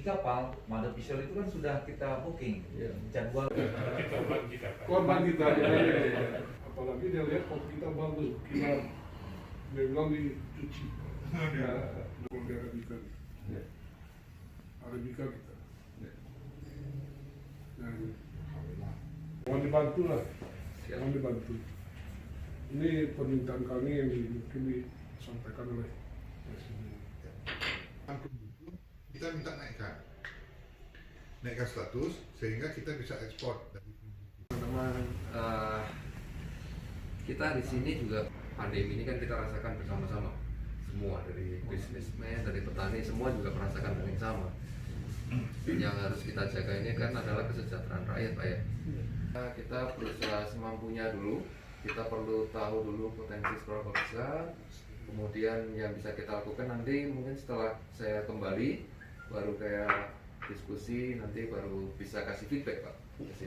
kapal, mother visual itu kan sudah kita booking, jadwal. Korban kita, ya. Apalagi dia lihat kopi kita bagus, dia bilang dicuci. Di Arabica, Arabica kita. Mohon dibantu lah, mohon dibantu. Ini permintaan kami yang mungkin disampaikan oleh Presiden. Kita minta naikkan status sehingga kita bisa ekspor. Teman-teman, kita di sini juga pandemi ini kan kita rasakan bersama-sama semua, dari bisnismen, dari petani, semua juga merasakan hal yang sama. Yang harus kita jaga ini kan adalah kesejahteraan rakyat, Pak ya. Kita berusaha semampunya dulu, kita perlu tahu dulu potensi seberapa besar, kemudian yang bisa kita lakukan nanti mungkin setelah saya kembali baru kayak diskusi, nanti baru bisa kasih feedback Pak ke sini.